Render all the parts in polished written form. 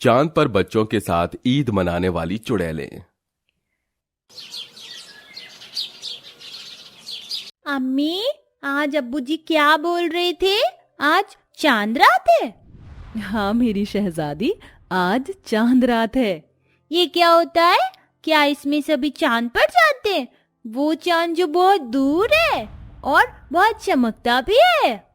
चांद पर बच्चों के साथ ईद मनाने वाली चुड़ैलें। अम्मी, आज अब्बू जी क्या बोल रहे थे? आज चांद रात है। हाँ मेरी शहजादी, आज चांद रात है। ये क्या होता है? क्या इसमें सभी चांद पर जाते हैं? वो चांद जो बहुत दूर है और बहुत चमकता भी है।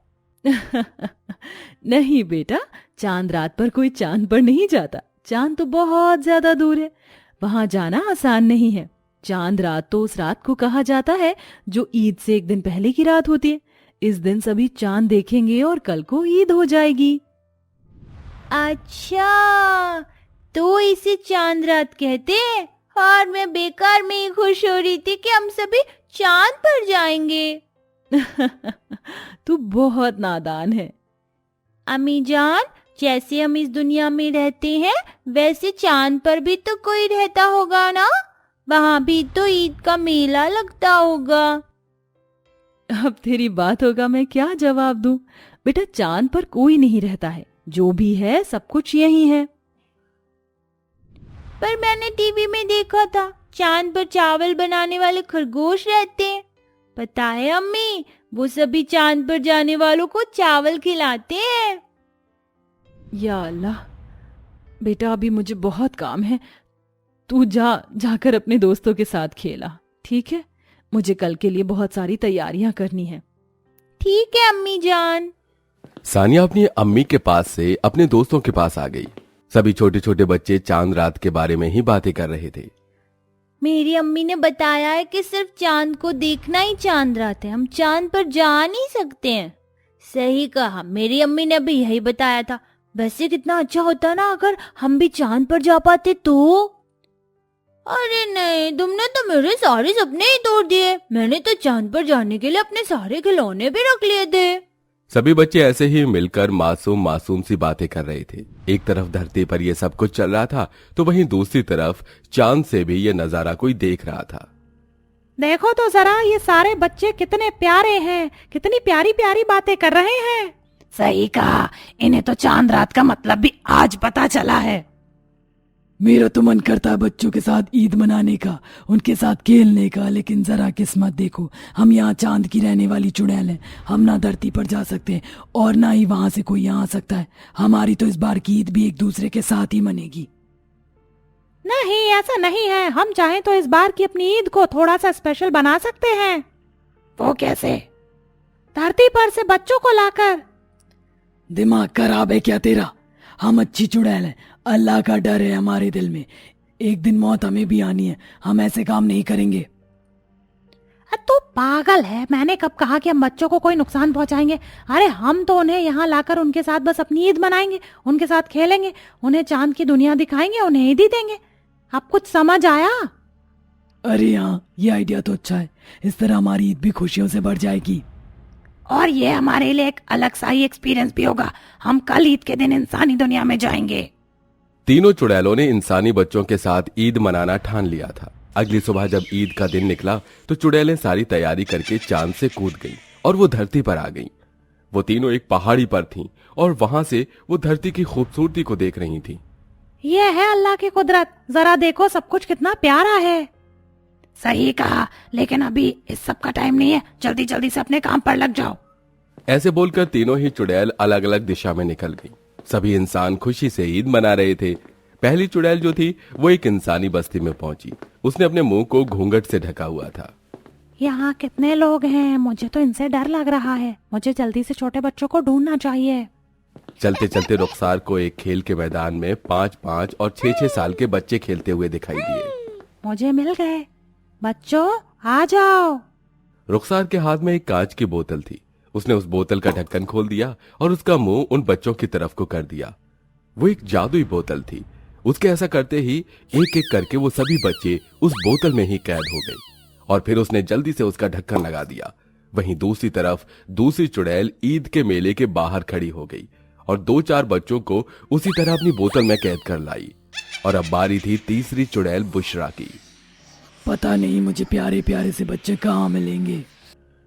नहीं बेटा, चांद रात पर कोई चांद पर नहीं जाता। चांद तो बहुत ज्यादा दूर है, वहां जाना आसान नहीं है। चांद रात तो उस रात को कहा जाता है जो ईद से एक दिन पहले की रात होती है। इस दिन सभी चांद देखेंगे और कल को ईद हो जाएगी। अच्छा, तो इसे चांद रात कहते हैं। और मैं बेकार में ही खुश हो रही थी कि हम सभी चांद पर जाएंगे। तू बहुत नादान है। अम्मी जान, जैसे हम इस दुनिया में रहते हैं वैसे चांद पर भी तो कोई रहता होगा ना? वहां भी तो ईद का मेला लगता होगा। अब तेरी बात होगा मैं क्या जवाब दूं? बेटा, चांद पर कोई नहीं रहता है, जो भी है सब कुछ यही है। पर मैंने टीवी में देखा था चांद पर चावल बनाने वाले खरगोश रहते हैं। पता है अम्मी, वो सभी चांद पर जाने वालों को चावल खिलाते हैं। या अल्लाह, बेटा अभी मुझे बहुत काम है। तू जाकर अपने दोस्तों के साथ खेला, ठीक है? मुझे कल के लिए बहुत सारी तैयारियां करनी है। ठीक है अम्मी जान। सानिया अपनी अम्मी के पास से अपने दोस्तों के पास आ गई। सभी छोटे छोटे बच्चे चांद रात के बारे में ही बातें कर रहे थे। मेरी अम्मी ने बताया है कि सिर्फ चांद को देखना ही चांद रात है, हम चांद पर जा नहीं सकते हैं। सही कहा, मेरी अम्मी ने भी यही बताया था। वैसे कितना अच्छा होता ना अगर हम भी चांद पर जा पाते तो। अरे नहीं, तुमने तो मेरे सारे सपने ही तोड़ दिए। मैंने तो चांद पर जाने के लिए अपने सारे खिलौने भी रख लिए थे। सभी बच्चे ऐसे ही मिलकर मासूम मासूम सी बातें कर रहे थे। एक तरफ धरती पर ये सब कुछ चल रहा था तो वहीं दूसरी तरफ चांद से भी ये नजारा कोई देख रहा था। देखो तो जरा, ये सारे बच्चे कितने प्यारे हैं, कितनी प्यारी प्यारी बातें कर रहे हैं। सही कहा, इन्हें तो चांद रात का मतलब भी आज पता चला है। मेरा तो मन करता है बच्चों के साथ ईद मनाने का, उनके साथ खेलने का, लेकिन जरा किस्मत देखो, हम यहाँ चांद की रहने वाली चुड़ैल हैं। हम ना धरती पर जा सकते और ना ही वहां से कोई यहाँ आ सकता है। हमारी तो इस बार की ईद भी एक दूसरे के साथ ही मनेगी। नहीं, ऐसा नहीं है। हम चाहें तो इस बार की अपनी ईद को थोड़ा सा स्पेशल बना सकते हैं। वो कैसे? धरती पर से बच्चों को लाकर। दिमाग खराब है क्या तेरा? हम अच्छी चुड़ैल हैं, अल्लाह का डर है हमारे दिल में। एक दिन मौत हमें भी आनी है, हम ऐसे काम नहीं करेंगे। तू पागल है? मैंने कब कहा कि हम बच्चों को कोई नुकसान पहुंचाएंगे? अरे हम तो उन्हें यहाँ लाकर उनके साथ बस अपनी ईद मनाएंगे, उनके साथ खेलेंगे, उन्हें चांद की दुनिया दिखाएंगे, उन्हें ईद ही देंगे। अब कुछ समझ आया? अरे हाँ, ये आइडिया तो अच्छा है। इस तरह हमारी ईद भी खुशियों से बढ़ जाएगी। और ये हमारे लिए एक अलग सा ही एक्सपीरियंस भी होगा। हम कल ईद के दिन इंसानी दुनिया में जाएंगे। तीनों चुड़ैलों ने इंसानी बच्चों के साथ ईद मनाना ठान लिया था। अगली सुबह जब ईद का दिन निकला तो चुड़ैलें सारी तैयारी करके चांद से कूद गईं और वो धरती पर आ गईं। वो तीनों एक पहाड़ी पर थीं और वहां से वो धरती की खूबसूरती को देख रही थीं। ये है अल्लाह की कुदरत, जरा देखो सब कुछ कितना प्यारा है। सही कहा, लेकिन अभी इस सब का टाइम नहीं है। जल्दी जल्दी से अपने काम पर लग जाओ। ऐसे बोलकर तीनों ही चुड़ैल अलग अलग दिशा में निकल गईं। सभी इंसान खुशी से ईद मना रहे थे। पहली चुड़ैल जो थी वो एक इंसानी बस्ती में पहुंची। उसने अपने मुंह को घूंघट से ढका हुआ था। यहाँ कितने लोग हैं? मुझे तो इनसे डर लग रहा है। मुझे जल्दी से छोटे बच्चों को ढूंढना चाहिए। चलते चलते रुखसार को एक खेल के मैदान में 5-5 और 6-6 साल के बच्चे खेलते हुए दिखाई दिए। मुझे मिल गए। बच्चों आ जाओ। रुखसार के हाथ में एक कांच की बोतल थी। उसने उस बोतल का ढक्कन खोल दिया और उसका मुंह उन बच्चों की तरफ को कर दिया। वो एक जादुई बोतल थी। उसके ऐसा करते ही एक एक करके वो सभी बच्चे उस बोतल में ही कैद हो गए और फिर उसने जल्दी से उसका ढक्कन लगा दिया। वहीं दूसरी तरफ दूसरी चुड़ैल ईद के मेले के बाहर खड़ी हो गई और 2-4 बच्चों को उसी तरह अपनी बोतल में कैद कर लाई। और अब बारी थी तीसरी चुड़ैल बुशरा की। पता नहीं मुझे प्यारे प्यारे से बच्चे कहाँ मिलेंगे।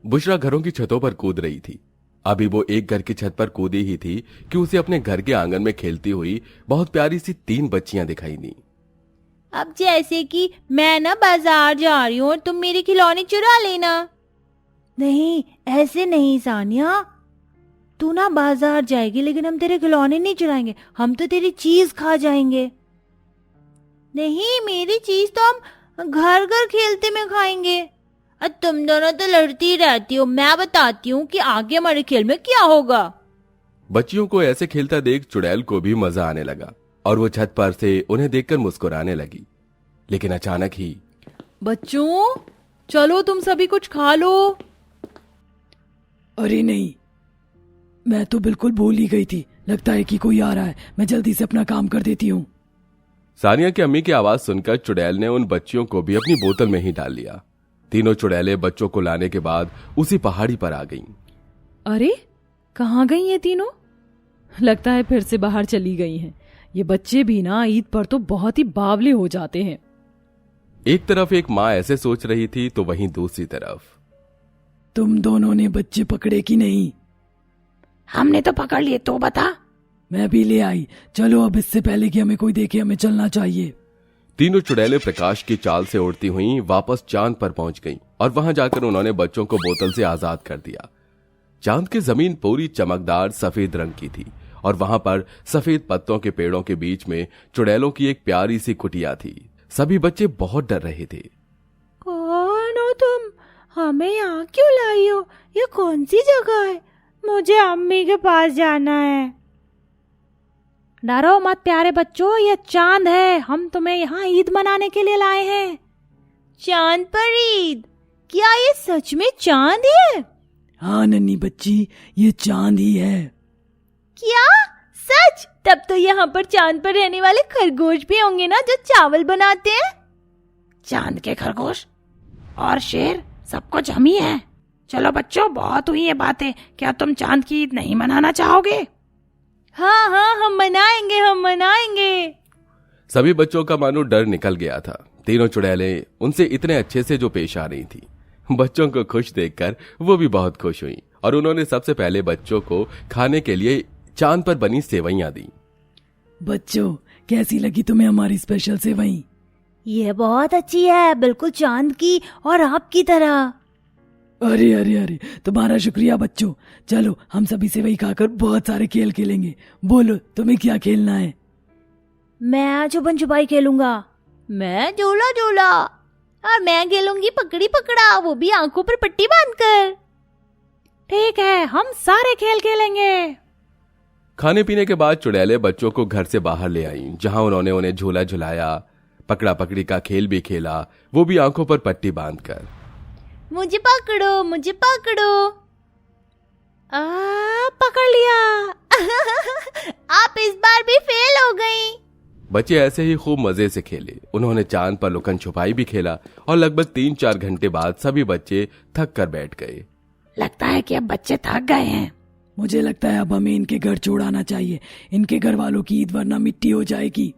बुशरा घरों की छतों पर कूद रही थी। अभी वो एक घर की छत पर कूदी ही थी कि उसे अपने घर के आंगन में खेलती हुई बहुत प्यारी सी 3 बच्चियां दिखाई दी। अब जैसे कि मैं ना बाजार जा रही हूँ और तुम मेरे खिलौने चुरा लेना। नहीं, ऐसे नहीं सानिया, तू ना बाजार जाएगी लेकिन हम तेरे खिलौने नहीं चुराएंगे, हम तो तेरी चीज खा जाएंगे। नहीं, मेरी चीज तो हम घर घर खेलते में खाएंगे। और तुम दोनों तो लड़ती रहती हो, मैं बताती हूँ कि आगे हमारे खेल में क्या होगा। बच्चियों को ऐसे खेलता देख चुड़ैल को भी मजा आने लगा और वो छत पर से उन्हें देखकर मुस्कुराने लगी। लेकिन अचानक ही, बच्चों चलो तुम सभी कुछ खा लो। अरे नहीं, मैं तो बिल्कुल भूल ही गई थी। लगता है कि कोई आ रहा है, मैं जल्दी से अपना काम कर देती हूँ। सानिया की अम्मी की आवाज सुनकर चुड़ैल ने उन बच्चियों को भी अपनी बोतल में ही डाल लिया। तीनों चुड़ैलें बच्चों को लाने के बाद उसी पहाड़ी पर आ गईं। अरे कहाँ गई ये तीनों? लगता है फिर से बाहर चली गई हैं। ये बच्चे भी ना ईद पर तो बहुत ही बावले हो जाते हैं। एक तरफ एक माँ ऐसे सोच रही थी तो वहीं दूसरी तरफ, तुम दोनों ने बच्चे पकड़े कि नहीं? हमने तो पकड़ लिए, तो बता। मैं भी ले आई। चलो अब इससे पहले कि हमें कोई देखे हमें चलना चाहिए। तीनों चुड़ैलें प्रकाश की चाल से उड़ती हुई वापस चांद पर पहुंच गईं और वहां जाकर उन्होंने बच्चों को बोतल से आजाद कर दिया। चांद की जमीन पूरी चमकदार सफेद रंग की थी और वहां पर सफेद पत्तों के पेड़ों के बीच में चुड़ैलों की एक प्यारी सी कुटिया थी। सभी बच्चे बहुत डर रहे थे। कौन हो तुम? हमें यहाँ क्यों लाई हो? ये कौन सी जगह है? मुझे अम्मी के पास जाना है। डरो मत प्यारे बच्चों, ये चांद है। हम तुम्हें यहाँ ईद मनाने के लिए लाए हैं। चांद पर ईद? क्या ये सच में चांद ही है? हाँ नन्ही बच्ची, ये चांद ही है। क्या सच? तब तो यहाँ पर चांद पर रहने वाले खरगोश भी होंगे ना, जो चावल बनाते हैं। चांद के खरगोश और शेर सब कुछ हम ही हैं। चलो बच्चों, बहुत हुई ये बातें। क्या तुम चांद की ईद नहीं मनाना चाहोगे? हाँ हाँ, हम मनाएंगे, हम मनाएंगे। सभी बच्चों का मानो डर निकल गया था। तीनों चुड़ैलें उनसे इतने अच्छे से जो पेश आ रही थी। बच्चों को खुश देखकर वो भी बहुत खुश हुई और उन्होंने सबसे पहले बच्चों को खाने के लिए चांद पर बनी सेवइयां दी। बच्चों, कैसी लगी तुम्हें हमारी स्पेशल सेवई? ये बहुत अच्छी है, बिल्कुल चांद की और आपकी तरह। अरे अरे अरे, तुम्हारा शुक्रिया बच्चों। चलो हम सभी सेवई खाकर बहुत सारे खेल खेलेंगे। बोलो तुम्हें क्या खेलना है? मैं छुपन छुपाई खेलूंगा। मैं झूला झूला। और मैं खेलूंगी पकड़ी पकड़ा, वो भी आंखों पर पट्टी बांधकर। ठीक है, हम सारे खेल खेलेंगे। खाने पीने के बाद चुड़ैलें बच्चों को घर से बाहर ले आईं, जहां उन्होंने उन्हें झूला झुलाया, पकड़ा पकड़ी का खेल भी खेला, वो भी आंखों पर पट्टी बांधकर। मुझे पकड़ो, मुझे पकड़ो। पकड़ लिया। आप इस बार भी फेल हो गई। बच्चे ऐसे ही खूब मजे से खेले। उन्होंने चांद पर लुकन छुपाई भी खेला और लगभग 3-4 घंटे बाद सभी बच्चे थक कर बैठ गए। लगता है कि अब बच्चे थक गए हैं। मुझे लगता है अब हमें इनके घर छोड़ाना चाहिए। इनके घर वालों की ईद वरना मिट्टी हो जाएगी।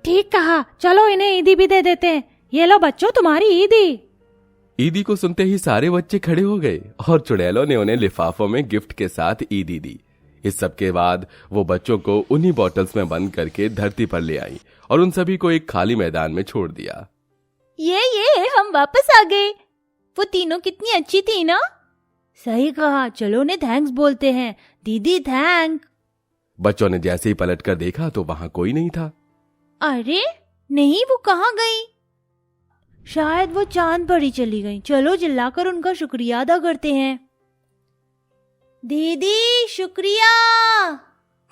ठीक कहा, चलो इन्हें ईदी भी दे देते हैं। ये लो बच्चों, तुम्हारी ईदी। ईदी को सुनते ही सारे बच्चे खड़े हो गए और चुड़ैलों ने उन्हें लिफाफों में गिफ्ट के साथ ईदी दी। इस सब के बाद वो बच्चों को उन्हीं बॉटल्स में बंद करके धरती पर ले आई और उन सभी को एक खाली मैदान में छोड़ दिया। ये हम वापस आ गए। वो तीनों कितनी अच्छी थी ना। सही कहा, चलो उन्हें थैंक्स बोलते हैं। दीदी थैंक। बच्चों ने जैसे ही पलटकर देखा तो वहां कोई नहीं था। अरे नहीं, वो कहाँ गई? शायद वो चांद पर ही चली गई। चलो चिल्लाकर उनका शुक्रिया अदा करते हैं। दीदी शुक्रिया।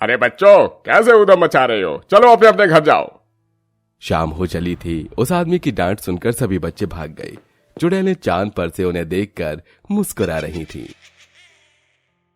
अरे बच्चों, कैसे उधम मचा रहे हो? चलो अपने अपने घर जाओ। शाम हो चली थी। उस आदमी की डांट सुनकर सभी बच्चे भाग गए। चुड़ैलें चांद पर से उन्हें देखकर मुस्कुरा रही थी।